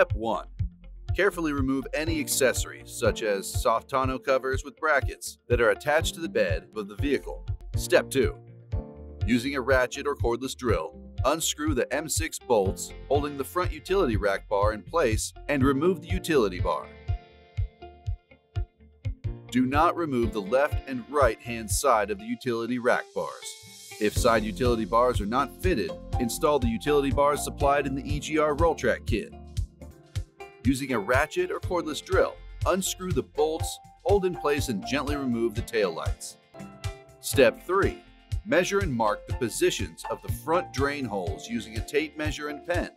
Step 1. Carefully remove any accessories, such as soft tonneau covers with brackets, that are attached to the bed of the vehicle. Step 2. Using a ratchet or cordless drill, unscrew the M6 bolts holding the front utility rack bar in place and remove the utility bar. Do not remove the left and right hand side of the utility rack bars. If side utility bars are not fitted, install the utility bars supplied in the EGR RollTrac kit. Using a ratchet or cordless drill, unscrew the bolts, hold in place and gently remove the tail lights. Step 3. Measure and mark the positions of the front drain holes using a tape measure and pen.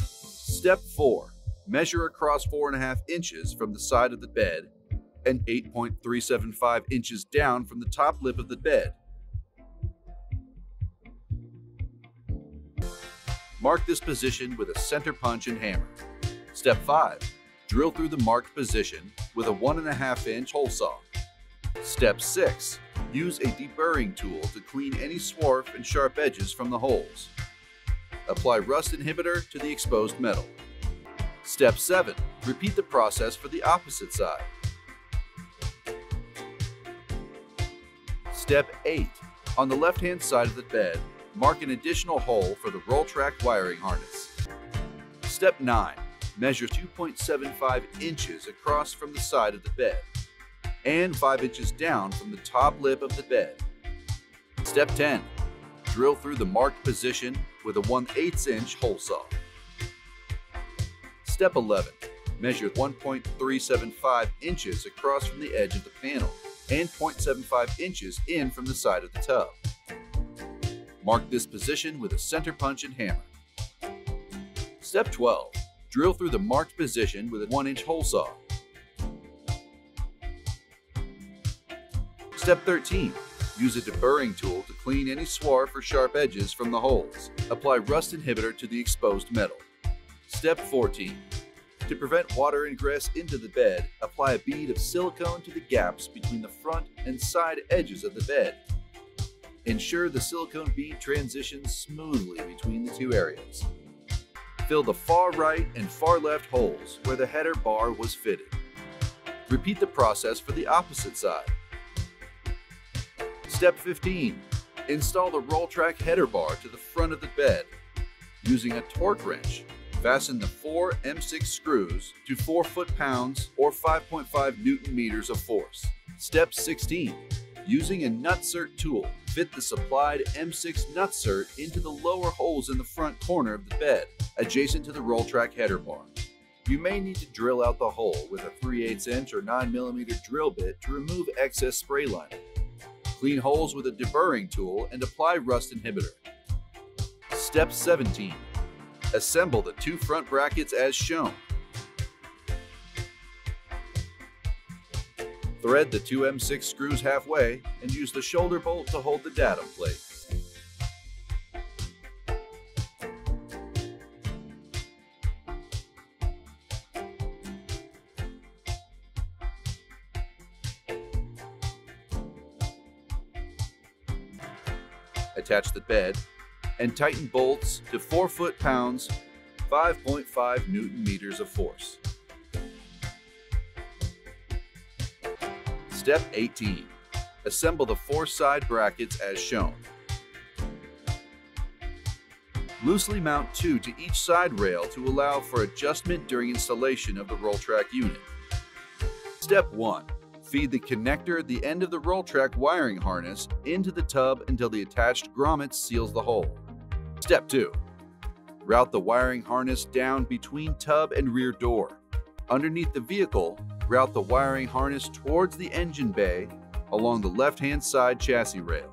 Step 4. Measure across 4.5 inches from the side of the bed and 8.375 inches down from the top lip of the bed. Mark this position with a center punch and hammer. Step 5. Drill through the marked position with a 1.5-inch hole saw. Step 6. Use a deburring tool to clean any swarf and sharp edges from the holes. Apply rust inhibitor to the exposed metal. Step 7. Repeat the process for the opposite side. Step 8. On the left-hand side of the bed, mark an additional hole for the RollTrac wiring harness. Step 9. Measure 2.75 inches across from the side of the bed and 5 inches down from the top lip of the bed. Step 10. Drill through the marked position with a 1/8-inch hole saw. Step 11. Measure 1.375 inches across from the edge of the panel and 0.75 inches in from the side of the tub. Mark this position with a center punch and hammer. Step 12. Drill through the marked position with a 1-inch hole saw. Step 13. Use a deburring tool to clean any swarf or sharp edges from the holes. Apply rust inhibitor to the exposed metal. Step 14. To prevent water ingress into the bed, apply a bead of silicone to the gaps between the front and side edges of the bed. Ensure the silicone bead transitions smoothly between the two areas. Fill the far right and far left holes where the header bar was fitted. Repeat the process for the opposite side. Step 15. Install the RollTrac header bar to the front of the bed. Using a torque wrench, fasten the 4 M6 screws to 4 foot-pounds or 5.5 Newton-meters of force. Step 16. Using a nutsert tool, fit the supplied M6 nutsert into the lower holes in the front corner of the bed, adjacent to the RollTrac header bar. You may need to drill out the hole with a 3/8-inch or 9mm drill bit to remove excess spray liner. Clean holes with a deburring tool and apply rust inhibitor. Step 17. Assemble the 2 front brackets as shown. Thread the 2 M6 screws halfway and use the shoulder bolt to hold the datum plate. Attach the bed and tighten bolts to 4 foot-pounds, 5.5 Newton-meters of force. Step 18. Assemble the 4 side brackets as shown. Loosely mount 2 to each side rail to allow for adjustment during installation of the RollTrac unit. Step 1. Feed the connector at the end of the RollTrac wiring harness into the tub until the attached grommet seals the hole. Step 2. Route the wiring harness down between tub and rear door. Underneath the vehicle, route the wiring harness towards the engine bay along the left-hand side chassis rail.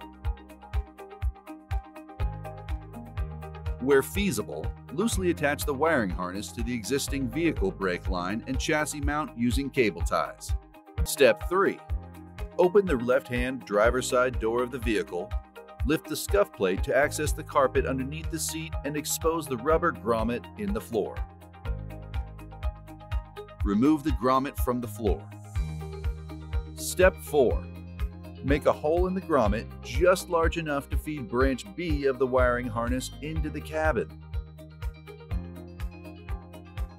Where feasible, loosely attach the wiring harness to the existing vehicle brake line and chassis mount using cable ties. Step 3. Open the left-hand driver's side door of the vehicle, lift the scuff plate to access the carpet underneath the seat and expose the rubber grommet in the floor. Remove the grommet from the floor. Step 4. Make a hole in the grommet just large enough to feed branch B of the wiring harness into the cabin.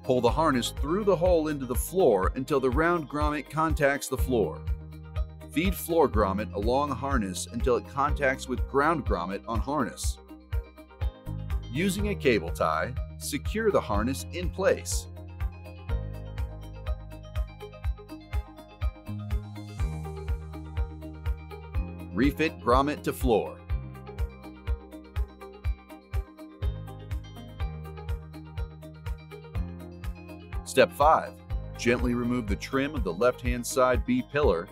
Pull the harness through the hole into the floor until the round grommet contacts the floor. Feed floor grommet along harness until it contacts with ground grommet on harness. Using a cable tie, secure the harness in place. Refit grommet to floor. Step 5. Gently remove the trim of the left-hand side B pillar.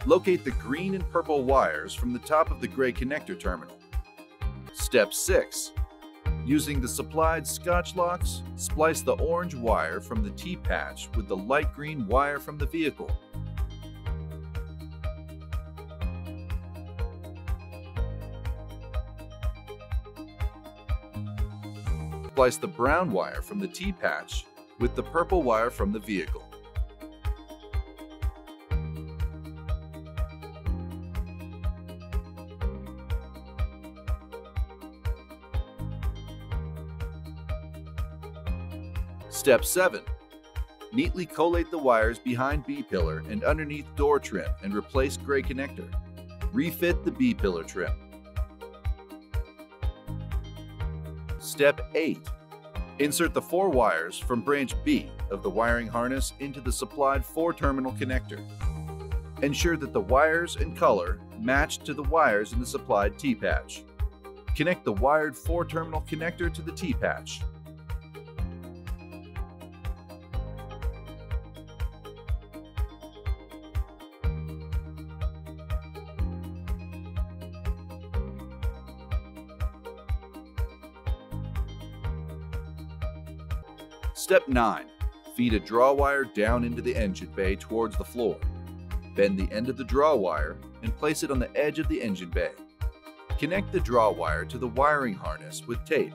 Locate the green and purple wires from the top of the gray connector terminal. Step 6. Using the supplied Scotch locks, splice the orange wire from the T-patch with the light green wire from the vehicle. Splice the brown wire from the T-patch with the purple wire from the vehicle. Step 7. Neatly collate the wires behind B pillar and underneath door trim and replace gray connector. Refit the B pillar trim. Step 8. Insert the 4 wires from branch B of the wiring harness into the supplied 4-terminal connector. Ensure that the wires and color match to the wires in the supplied T-patch. Connect the wired 4-terminal connector to the T-patch. Step 9. Feed a draw wire down into the engine bay towards the floor. Bend the end of the draw wire and place it on the edge of the engine bay. Connect the draw wire to the wiring harness with tape.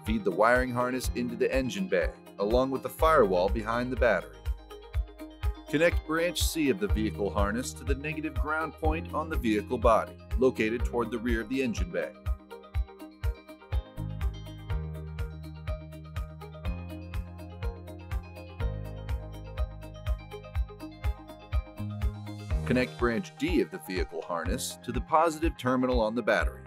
Feed the wiring harness into the engine bay, along with the firewall behind the battery. Connect branch C of the vehicle harness to the negative ground point on the vehicle body, located toward the rear of the engine bay. Connect branch D of the vehicle harness to the positive terminal on the battery.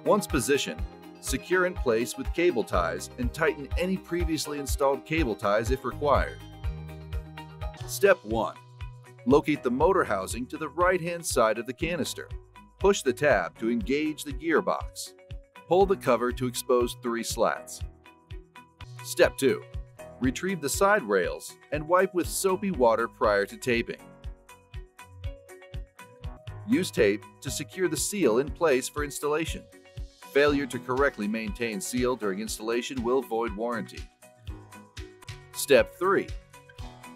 Once positioned, secure in place with cable ties and tighten any previously installed cable ties if required. Step 1. Locate the motor housing to the right-hand side of the canister. Push the tab to engage the gearbox. Pull the cover to expose 3 slats. Step 2. Retrieve the side rails and wipe with soapy water prior to taping. Use tape to secure the seal in place for installation. Failure to correctly maintain seal during installation will void warranty. Step 3.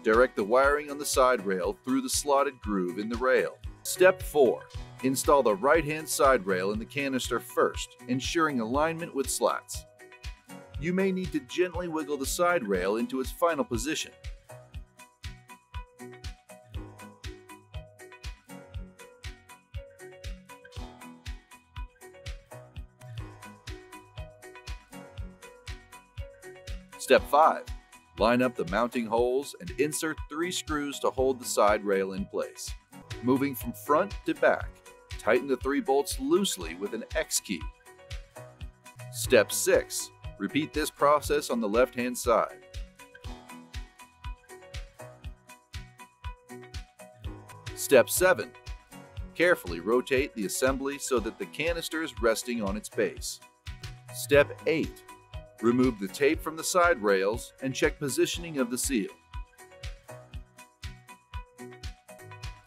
Direct the wiring on the side rail through the slotted groove in the rail. Step 4. Install the right-hand side rail in the canister first, ensuring alignment with slats. You may need to gently wiggle the side rail into its final position. Step 5. Line up the mounting holes and insert 3 screws to hold the side rail in place. Moving from front to back, tighten the 3 bolts loosely with an X key. Step 6. Repeat this process on the left-hand side. Step 7. Carefully rotate the assembly so that the canister is resting on its base. Step 8. Remove the tape from the side rails and check positioning of the seal.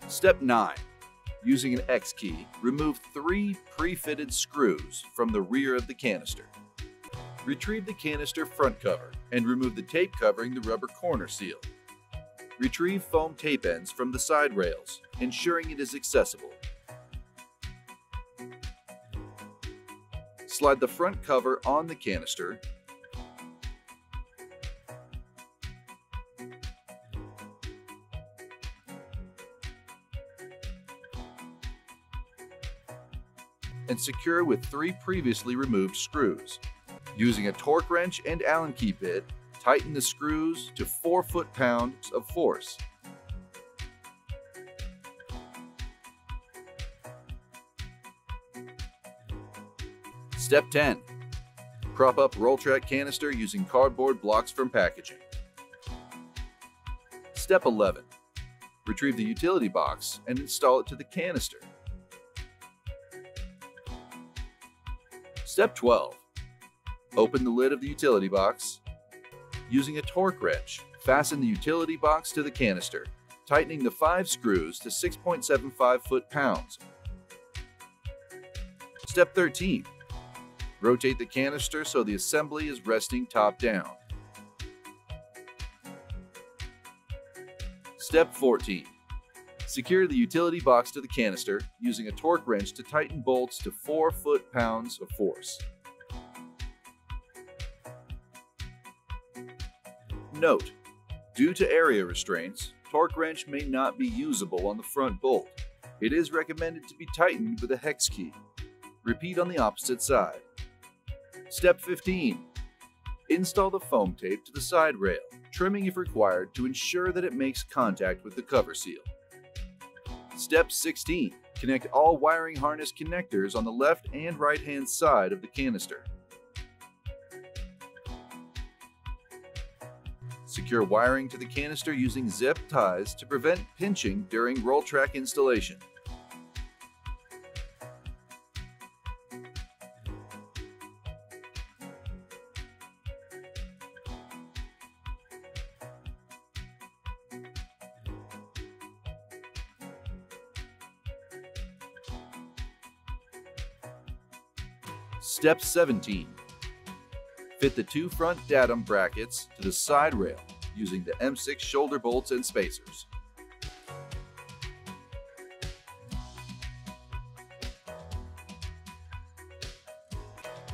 Step 9. Using an X key, remove 3 pre-fitted screws from the rear of the canister. Retrieve the canister front cover and remove the tape covering the rubber corner seal. Retrieve foam tape ends from the side rails, ensuring it is accessible. Slide the front cover on the canister and secure with 3 previously removed screws. Using a torque wrench and Allen key bit, tighten the screws to 4 foot-pounds of force. Step 10. Prop up RollTrac canister using cardboard blocks from packaging. Step 11. Retrieve the utility box and install it to the canister. Step 12. Open the lid of the utility box. Using a torque wrench, fasten the utility box to the canister, tightening the 5 screws to 6.75 foot-pounds. Step 13. Rotate the canister so the assembly is resting top down. Step 14. Secure the utility box to the canister using a torque wrench to tighten bolts to 4 foot-pounds of force. Note: due to area restraints, torque wrench may not be usable on the front bolt. It is recommended to be tightened with a hex key. Repeat on the opposite side. Step 15. Install the foam tape to the side rail, trimming if required to ensure that it makes contact with the cover seal. Step 16. Connect all wiring harness connectors on the left and right hand side of the canister. Secure wiring to the canister using zip ties to prevent pinching during RollTrac installation. Step 17. Fit the 2 front Datum brackets to the side rail using the M6 shoulder bolts and spacers.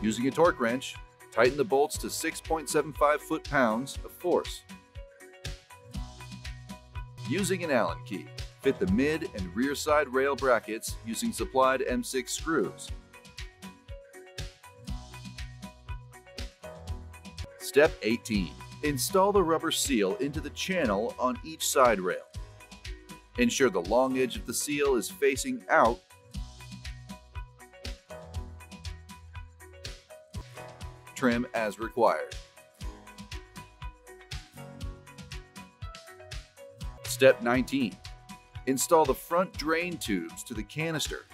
Using a torque wrench, tighten the bolts to 6.75 foot-pounds of force. Using an Allen key, fit the mid and rear side rail brackets using supplied M6 screws. Step 18. Install the rubber seal into the channel on each side rail. Ensure the long edge of the seal is facing out. Trim as required. Step 19. Install the front drain tubes to the canister.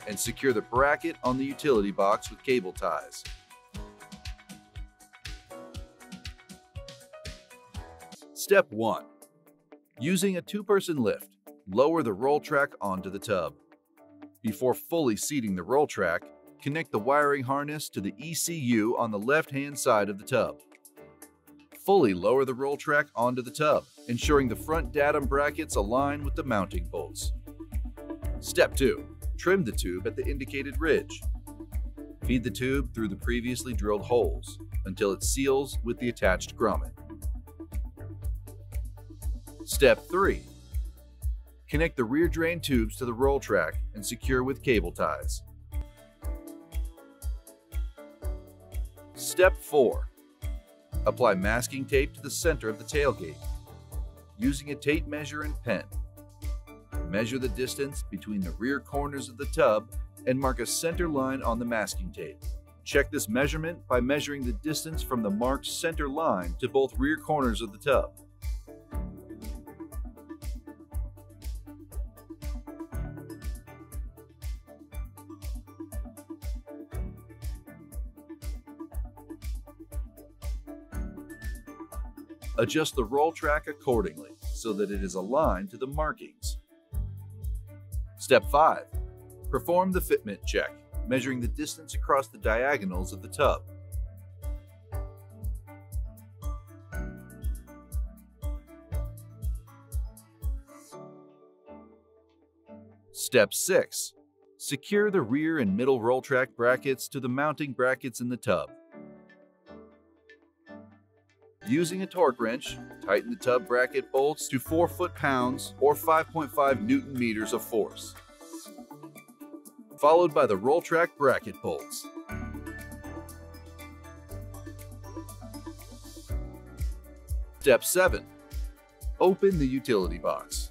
And secure the bracket on the utility box with cable ties. Step 1. Using a 2-person lift, lower the RollTrac onto the tub. Before fully seating the RollTrac, connect the wiring harness to the ECU on the left-hand side of the tub. Fully lower the RollTrac onto the tub, ensuring the front Datum brackets align with the mounting bolts. Step 2. Trim the tube at the indicated ridge. Feed the tube through the previously drilled holes until it seals with the attached grommet. Step 3. Connect the rear drain tubes to the RollTrac and secure with cable ties. Step 4. Apply masking tape to the center of the tailgate. Using a tape measure and pen, measure the distance between the rear corners of the tub and mark a center line on the masking tape. Check this measurement by measuring the distance from the marked center line to both rear corners of the tub. Adjust the RollTrac accordingly so that it is aligned to the markings. Step 5. Perform the fitment check, measuring the distance across the diagonals of the tub. Step 6. Secure the rear and middle RollTrac brackets to the mounting brackets in the tub. Using a torque wrench, Tighten the tub bracket bolts to 4 foot-pounds or 5.5 Newton-meters of force, followed by the RollTrac bracket bolts. Step 7. Open the utility box.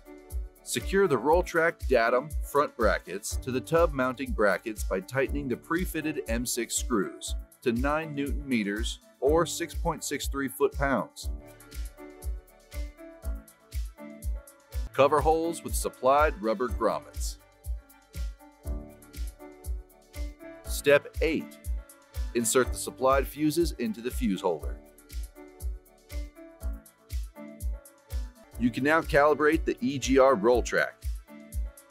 Secure the RollTrac Datum front brackets to the tub mounting brackets by tightening the pre-fitted M6 screws to 9 Newton-meters or 6.63 foot-pounds. Cover holes with supplied rubber grommets. Step 8. Insert the supplied fuses into the fuse holder. You can now calibrate the EGR RollTrac.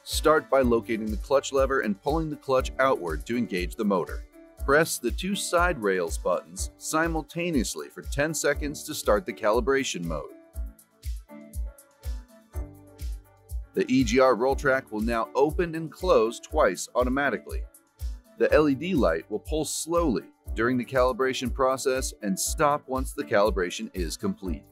Start by locating the clutch lever and pulling the clutch outward to engage the motor. Press the 2 side rails buttons simultaneously for 10 seconds to start the calibration mode. The EGR RollTrac will now open and close twice automatically. The LED light will pulse slowly during the calibration process and stop once the calibration is complete.